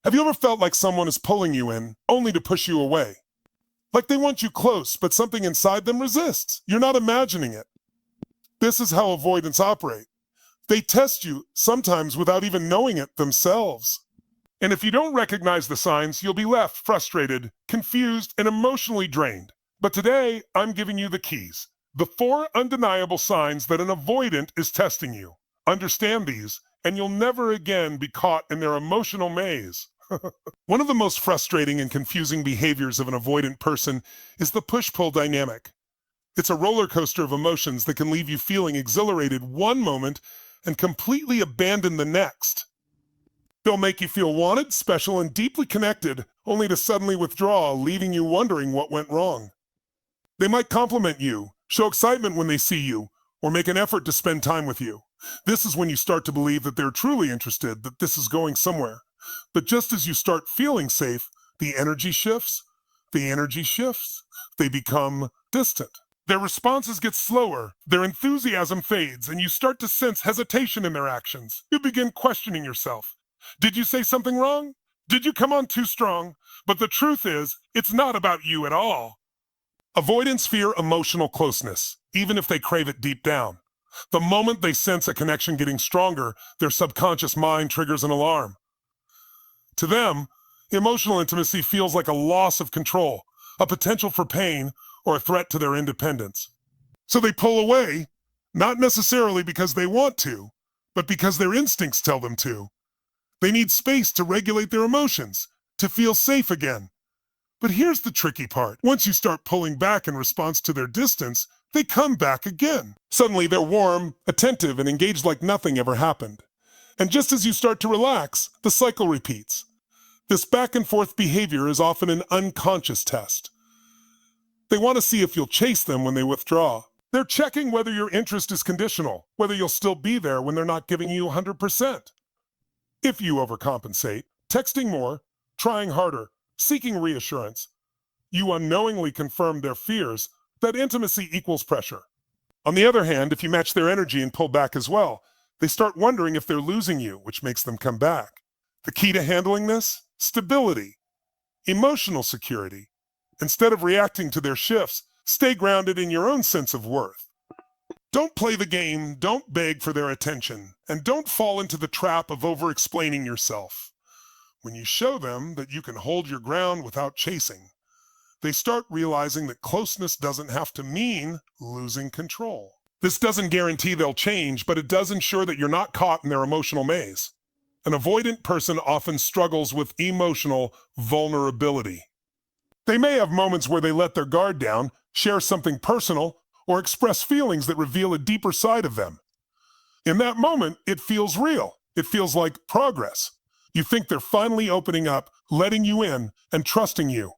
Have you ever felt like someone is pulling you in, only to push you away? Like they want you close, but something inside them resists. You're not imagining it. This is how avoidants operate. They test you, sometimes without even knowing it themselves. And if you don't recognize the signs, you'll be left frustrated, confused, and emotionally drained. But today, I'm giving you the keys. The 4 undeniable signs that an avoidant is testing you. Understand these, and you'll never again be caught in their emotional maze. One of the most frustrating and confusing behaviors of an avoidant person is the push-pull dynamic. It's a roller coaster of emotions that can leave you feeling exhilarated one moment and completely abandon the next. They'll make you feel wanted, special, and deeply connected, only to suddenly withdraw, leaving you wondering what went wrong. They might compliment you, show excitement when they see you, or make an effort to spend time with you. This is when you start to believe that they're truly interested, that this is going somewhere. But just as you start feeling safe, the energy shifts, they become distant. Their responses get slower, their enthusiasm fades, and you start to sense hesitation in their actions. You begin questioning yourself. Did you say something wrong? Did you come on too strong? But the truth is, it's not about you at all. Avoidants fear emotional closeness, even if they crave it deep down. The moment they sense a connection getting stronger, their subconscious mind triggers an alarm. To them, emotional intimacy feels like a loss of control, a potential for pain, or a threat to their independence. So they pull away, not necessarily because they want to, but because their instincts tell them to. They need space to regulate their emotions, to feel safe again. But here's the tricky part. Once you start pulling back in response to their distance, they come back again. Suddenly they're warm, attentive, and engaged like nothing ever happened. And just as you start to relax, the cycle repeats. This back and forth behavior is often an unconscious test. They want to see if you'll chase them when they withdraw. They're checking whether your interest is conditional, whether you'll still be there when they're not giving you 100%. If you overcompensate, texting more, trying harder, seeking reassurance, you unknowingly confirm their fears that intimacy equals pressure. On the other hand, if you match their energy and pull back as well, they start wondering if they're losing you, which makes them come back. The key to handling this? Stability, emotional security. Instead of reacting to their shifts, stay grounded in your own sense of worth. Don't play the game, don't beg for their attention, and don't fall into the trap of over-explaining yourself. When you show them that you can hold your ground without chasing, they start realizing that closeness doesn't have to mean losing control. This doesn't guarantee they'll change, but it does ensure that you're not caught in their emotional maze. An avoidant person often struggles with emotional vulnerability. They may have moments where they let their guard down, share something personal, or express feelings that reveal a deeper side of them. In that moment, it feels real. It feels like progress. You think they're finally opening up, letting you in, and trusting you.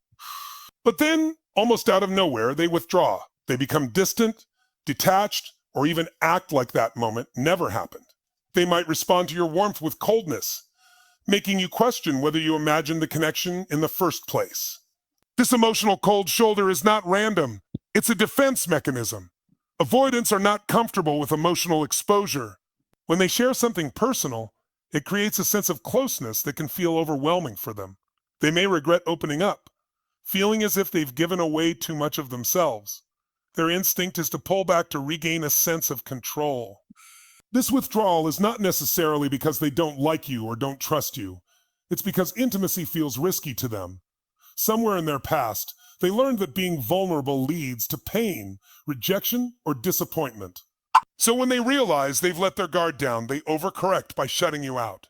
But then, almost out of nowhere, they withdraw. They become distant, detached, or even act like that moment never happened. They might respond to your warmth with coldness, making you question whether you imagined the connection in the first place. This emotional cold shoulder is not random. It's a defense mechanism. Avoidants are not comfortable with emotional exposure. When they share something personal, it creates a sense of closeness that can feel overwhelming for them. They may regret opening up, feeling as if they've given away too much of themselves. Their instinct is to pull back to regain a sense of control. This withdrawal is not necessarily because they don't like you or don't trust you. It's because intimacy feels risky to them. Somewhere in their past, they learned that being vulnerable leads to pain, rejection, or disappointment. So when they realize they've let their guard down, they overcorrect by shutting you out.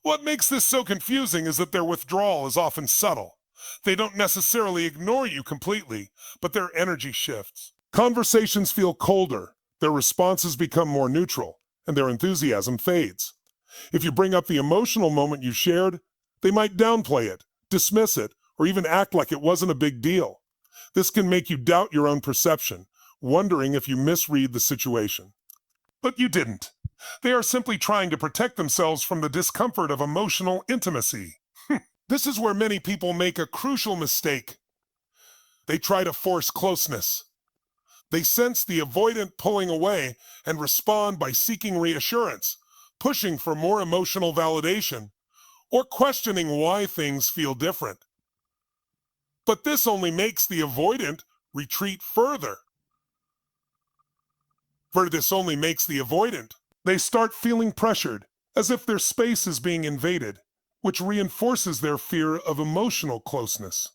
What makes this so confusing is that their withdrawal is often subtle. They don't necessarily ignore you completely, but their energy shifts. Conversations feel colder, their responses become more neutral, and their enthusiasm fades. If you bring up the emotional moment you shared, they might downplay it, dismiss it, or even act like it wasn't a big deal. This can make you doubt your own perception, wondering if you misread the situation. But you didn't. They are simply trying to protect themselves from the discomfort of emotional intimacy. This is where many people make a crucial mistake. They try to force closeness. They sense the avoidant pulling away and respond by seeking reassurance, pushing for more emotional validation, or questioning why things feel different. But this only makes the avoidant retreat further. This only makes the avoidant. They start feeling pressured, as if their space is being invaded, which reinforces their fear of emotional closeness.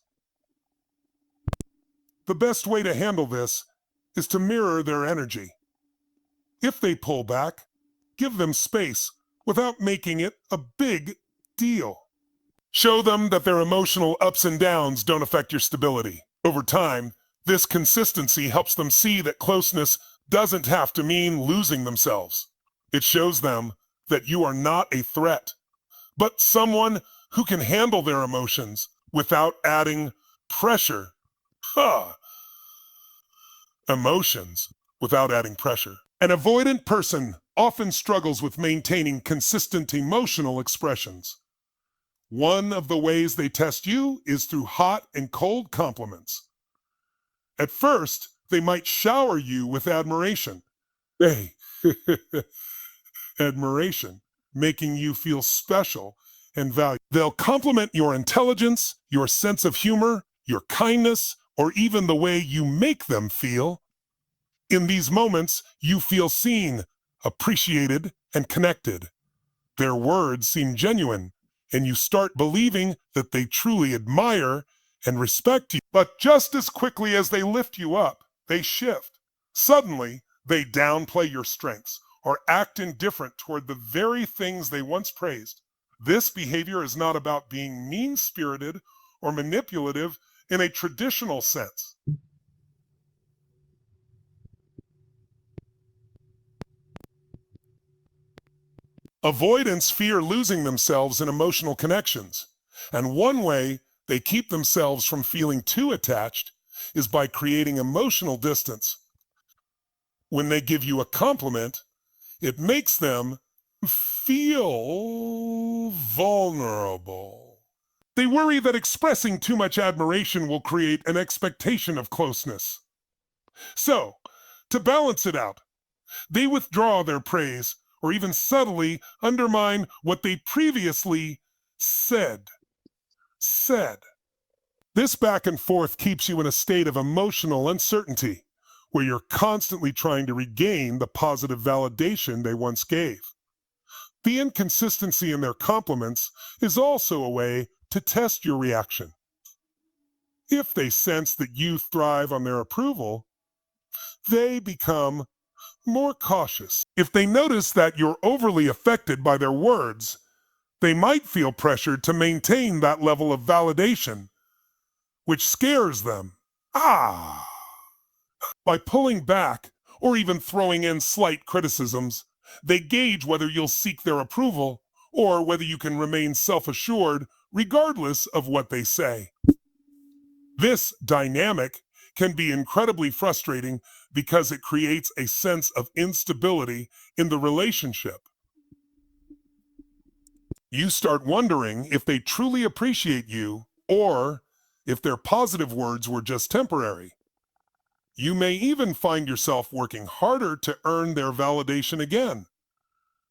The best way to handle this is to mirror their energy. If they pull back, give them space without making it a big deal. Show them that their emotional ups and downs don't affect your stability. Over time, this consistency helps them see that closeness doesn't have to mean losing themselves. It shows them that you are not a threat, but someone who can handle their emotions without adding pressure. Emotions without adding pressure. An avoidant person often struggles with maintaining consistent emotional expressions. One of the ways they test you is through hot and cold compliments. At first, they might shower you with admiration. Hey, admiration, making you feel special and valued. They'll compliment your intelligence, your sense of humor, your kindness, or even the way you make them feel. In these moments, you feel seen, appreciated, and connected. Their words seem genuine, and you start believing that they truly admire and respect you. But just as quickly as they lift you up, they shift. Suddenly, they downplay your strengths or act indifferent toward the very things they once praised. This behavior is not about being mean-spirited or manipulative in a traditional sense. Avoidants fear losing themselves in emotional connections, and one way they keep themselves from feeling too attached is by creating emotional distance. When they give you a compliment, it makes them feel vulnerable. They worry that expressing too much admiration will create an expectation of closeness. So, to balance it out, they withdraw their praise or even subtly undermine what they previously said. This back and forth keeps you in a state of emotional uncertainty, where you're constantly trying to regain the positive validation they once gave. The inconsistency in their compliments is also a way to test your reaction. If they sense that you thrive on their approval, they become more cautious. If they notice that you're overly affected by their words, they might feel pressured to maintain that level of validation, which scares them. By pulling back or even throwing in slight criticisms, they gauge whether you'll seek their approval or whether you can remain self-assured regardless of what they say. This dynamic can be incredibly frustrating because it creates a sense of instability in the relationship. You start wondering if they truly appreciate you or if their positive words were just temporary. You may even find yourself working harder to earn their validation again,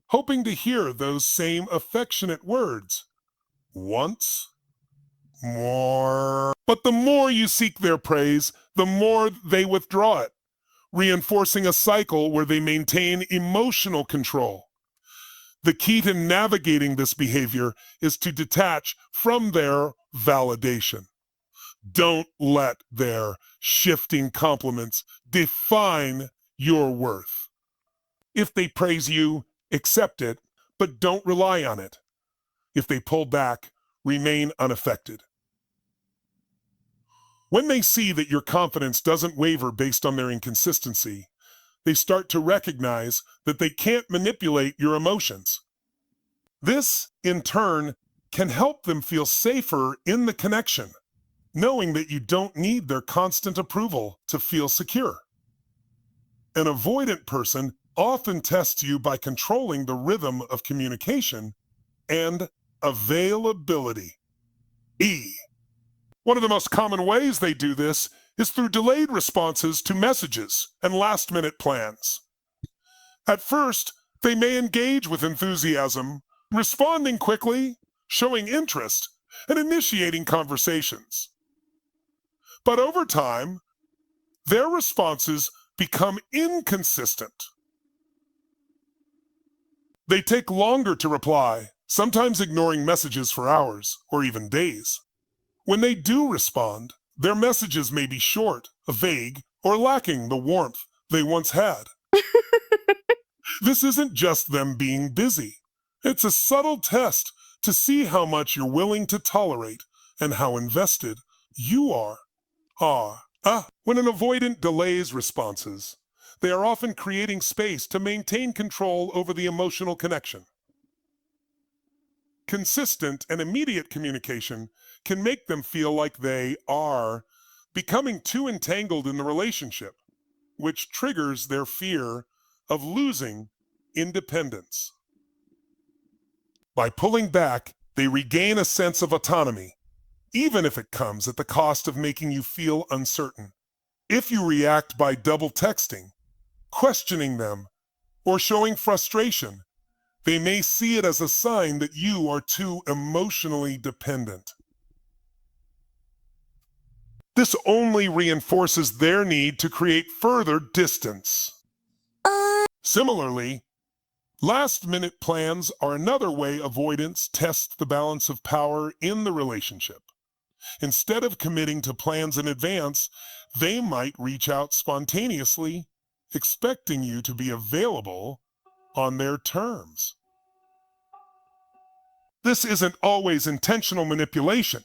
hoping to hear those same affectionate words once more. But the more you seek their praise, the more they withdraw it, reinforcing a cycle where they maintain emotional control. The key to navigating this behavior is to detach from their validation. Don't let their shifting compliments define your worth. If they praise you, accept it, but don't rely on it. If they pull back, remain unaffected. When they see that your confidence doesn't waver based on their inconsistency, they start to recognize that they can't manipulate your emotions. This, in turn, can help them feel safer in the connection, knowing that you don't need their constant approval to feel secure. An avoidant person often tests you by controlling the rhythm of communication and availability. One of the most common ways they do this is through delayed responses to messages and last-minute plans. At first, they may engage with enthusiasm, responding quickly, showing interest, and initiating conversations. But over time, their responses become inconsistent. They take longer to reply, sometimes ignoring messages for hours or even days. When they do respond, their messages may be short, vague, or lacking the warmth they once had. This isn't just them being busy. It's a subtle test to see how much you're willing to tolerate and how invested you are. When an avoidant delays responses, they are often creating space to maintain control over the emotional connection. Consistent and immediate communication can make them feel like they are becoming too entangled in the relationship, which triggers their fear of losing independence. By pulling back, they regain a sense of autonomy, even if it comes at the cost of making you feel uncertain. If you react by double texting, questioning them, or showing frustration, they may see it as a sign that you are too emotionally dependent. This only reinforces their need to create further distance. Similarly, last-minute plans are another way avoidants test the balance of power in the relationship. Instead of committing to plans in advance, they might reach out spontaneously, expecting you to be available on their terms. This isn't always intentional manipulation.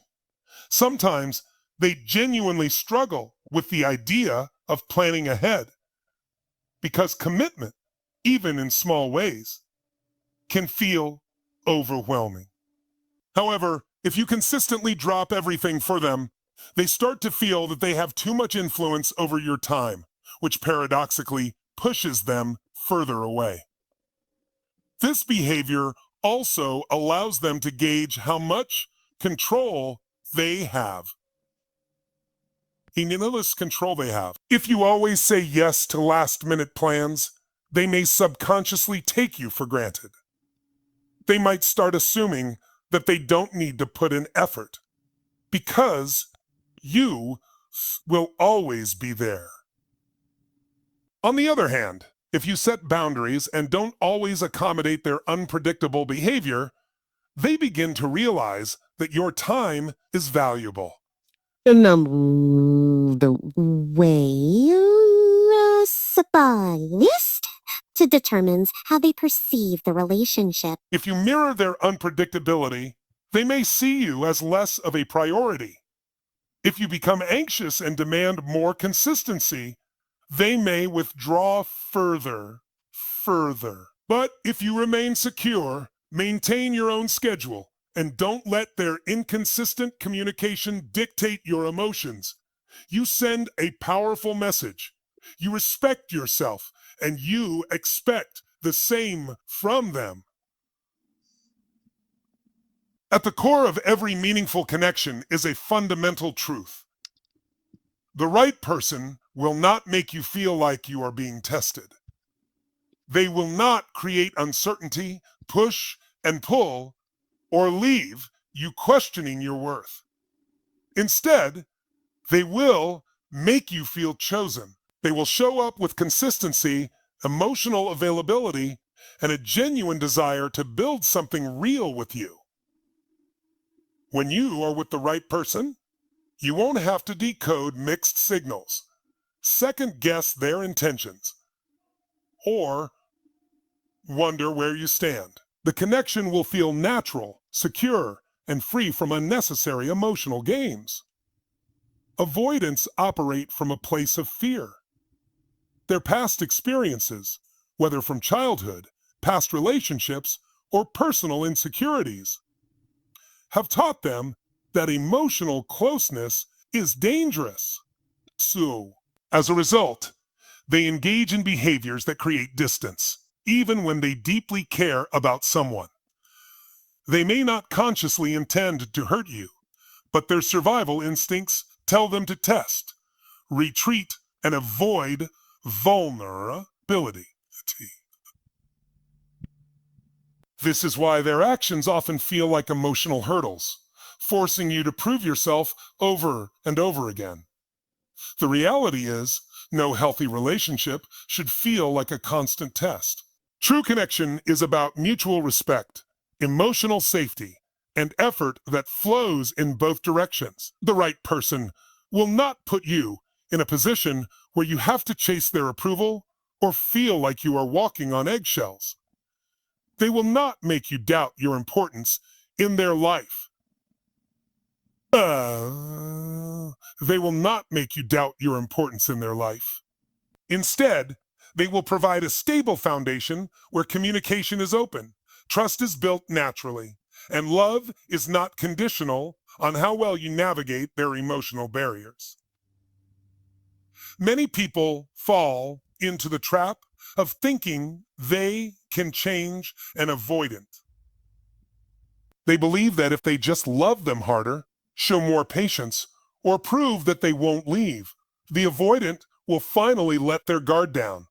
Sometimes they genuinely struggle with the idea of planning ahead, because commitment, even in small ways, can feel overwhelming. However, if you consistently drop everything for them, they start to feel that they have too much influence over your time, which paradoxically pushes them further away. This behavior also allows them to gauge how much control they have. Enormous control they have. If you always say yes to last-minute plans, they may subconsciously take you for granted. They might start assuming that they don't need to put in effort because you will always be there. On the other hand, if you set boundaries and don't always accommodate their unpredictable behavior, they begin to realize that your time is valuable. The way biased to determines how they perceive the relationship. If you mirror their unpredictability, they may see you as less of a priority. If you become anxious and demand more consistency, they may withdraw further. But if you remain secure, maintain your own schedule, and don't let their inconsistent communication dictate your emotions, you send a powerful message. You respect yourself, and you expect the same from them. At the core of every meaningful connection is a fundamental truth. The right person will not make you feel like you are being tested. They will not create uncertainty, push and pull, or leave you questioning your worth. Instead, they will make you feel chosen. They will show up with consistency, emotional availability, and a genuine desire to build something real with you. When you are with the right person, you won't have to decode mixed signals, second-guess their intentions, or wonder where you stand. The connection will feel natural, secure, and free from unnecessary emotional games. Avoidants operate from a place of fear. Their past experiences, whether from childhood, past relationships, or personal insecurities, have taught them that emotional closeness is dangerous. So, as a result, they engage in behaviors that create distance, even when they deeply care about someone. They may not consciously intend to hurt you, but their survival instincts tell them to test, retreat, and avoid vulnerability. This is why their actions often feel like emotional hurdles, forcing you to prove yourself over and over again. The reality is, no healthy relationship should feel like a constant test. True connection is about mutual respect, emotional safety, and effort that flows in both directions. The right person will not put you in a position where you have to chase their approval or feel like you are walking on eggshells. They will not make you doubt your importance in their life. They will not make you doubt your importance in their life. Instead, they will provide a stable foundation where communication is open, trust is built naturally, and love is not conditional on how well you navigate their emotional barriers. Many people fall into the trap of thinking they can change an avoidant. They believe that if they just love them harder, show more patience, or prove that they won't leave, the avoidant will finally let their guard down.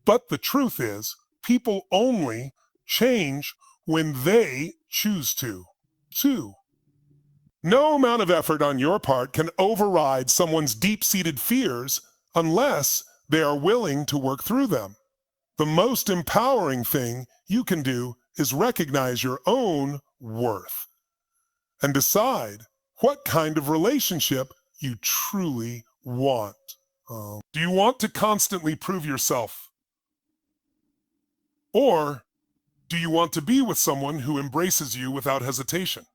But the truth is, people only change when they choose to. No amount of effort on your part can override someone's deep-seated fears unless they are willing to work through them. The most empowering thing you can do is recognize your own worth and decide what kind of relationship you truly want. Do you want to constantly prove yourself? Or do you want to be with someone who embraces you without hesitation?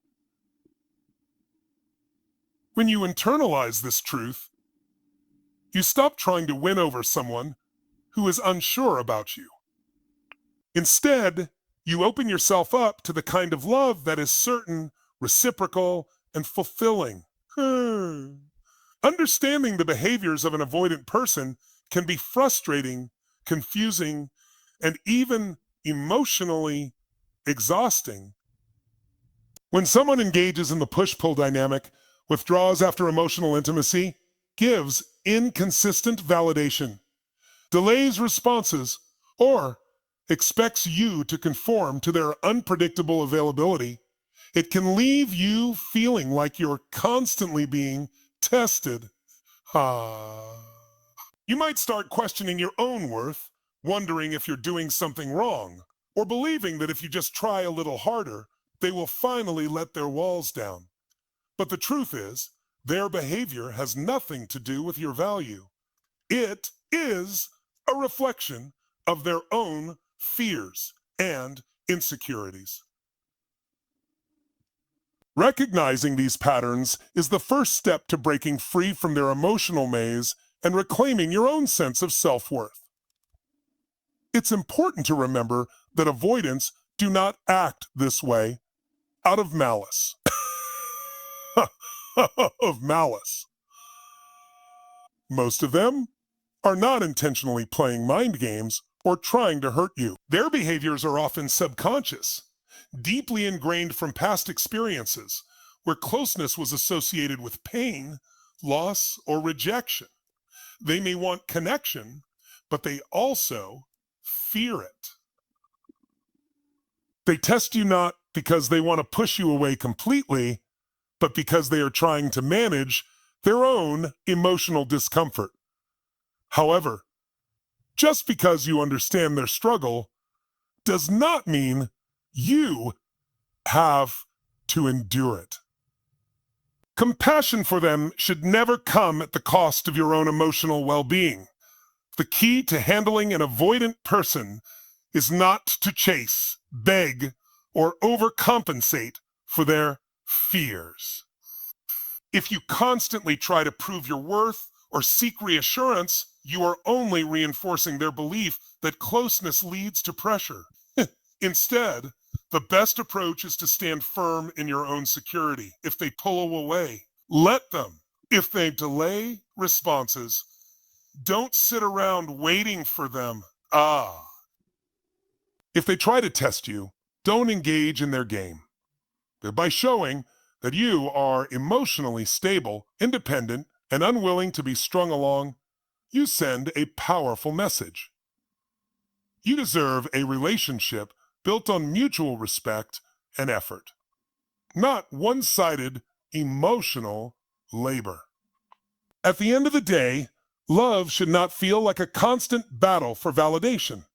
When you internalize this truth, you stop trying to win over someone who is unsure about you. Instead, you open yourself up to the kind of love that is certain, reciprocal, and fulfilling. Understanding the behaviors of an avoidant person can be frustrating, confusing, and even emotionally exhausting. When someone engages in the push-pull dynamic, withdraws after emotional intimacy, gives inconsistent validation, delays responses, or expects you to conform to their unpredictable availability, it can leave you feeling like you're constantly being tested. You might start questioning your own worth, wondering if you're doing something wrong, or believing that if you just try a little harder, they will finally let their walls down. But the truth is, their behavior has nothing to do with your value. It is a reflection of their own fears and insecurities. Recognizing these patterns is the first step to breaking free from their emotional maze and reclaiming your own sense of self-worth. It's important to remember that avoidants do not act this way out of malice. Of malice. Most of them are not intentionally playing mind games or trying to hurt you. Their behaviors are often subconscious, deeply ingrained from past experiences where closeness was associated with pain, loss, or rejection. They may want connection, but they also fear it. They test you not because they want to push you away completely, but because they are trying to manage their own emotional discomfort. However, just because you understand their struggle does not mean you have to endure it. Compassion for them should never come at the cost of your own emotional well-being. The key to handling an avoidant person is not to chase, beg, or overcompensate for their fears. If you constantly try to prove your worth or seek reassurance, you are only reinforcing their belief that closeness leads to pressure. Instead, the best approach is to stand firm in your own security. If they pull away, let them. If they delay responses, don't sit around waiting for them. If they try to test you, don't engage in their game. By showing that you are emotionally stable, independent, and unwilling to be strung along, you send a powerful message. You deserve a relationship built on mutual respect and effort, not one-sided emotional labor. At the end of the day, love should not feel like a constant battle for validation.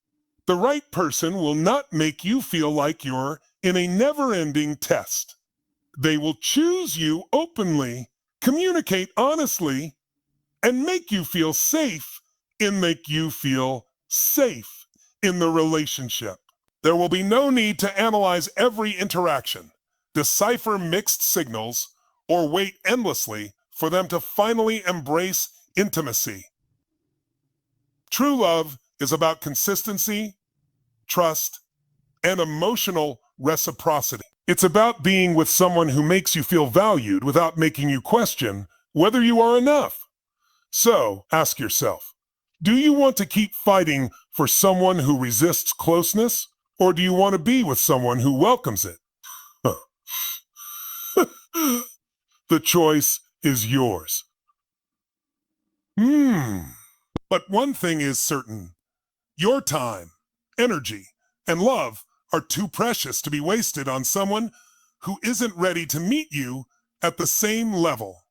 The right person will not make you feel like you're in a never-ending test. They will choose you openly, communicate honestly, and make you feel safe in the relationship. There will be no need to analyze every interaction, decipher mixed signals, or wait endlessly for them to finally embrace intimacy. True love is about consistency, trust, and emotional reciprocity. It's about being with someone who makes you feel valued without making you question whether you are enough. So, ask yourself, do you want to keep fighting for someone who resists closeness, or do you want to be with someone who welcomes it? The choice is yours. But one thing is certain. Your time, energy, and love are too precious to be wasted on someone who isn't ready to meet you at the same level.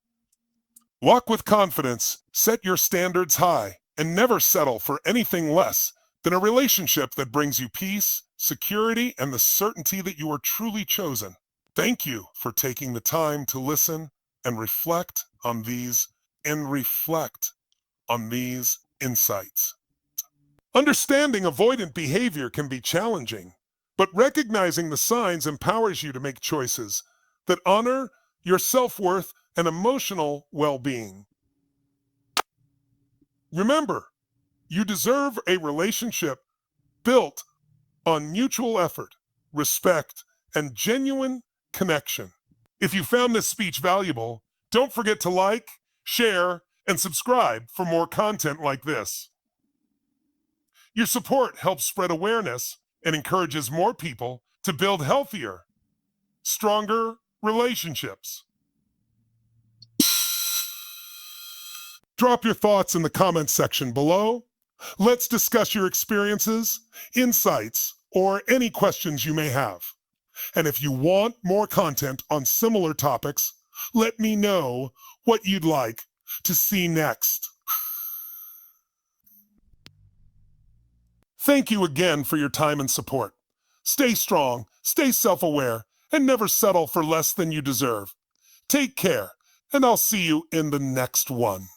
Walk with confidence, set your standards high, and never settle for anything less than a relationship that brings you peace, security, and the certainty that you are truly chosen. Thank you for taking the time to listen and reflect on these insights. Understanding avoidant behavior can be challenging, but recognizing the signs empowers you to make choices that honor your self-worth and emotional well-being. Remember, you deserve a relationship built on mutual effort, respect, and genuine connection. If you found this speech valuable, don't forget to like, share, and subscribe for more content like this. Your support helps spread awareness and encourages more people to build healthier, stronger relationships. Drop your thoughts in the comments section below. Let's discuss your experiences, insights, or any questions you may have. And if you want more content on similar topics, let me know what you'd like to see next. Thank you again for your time and support. Stay strong, stay self-aware, and never settle for less than you deserve. Take care, and I'll see you in the next one.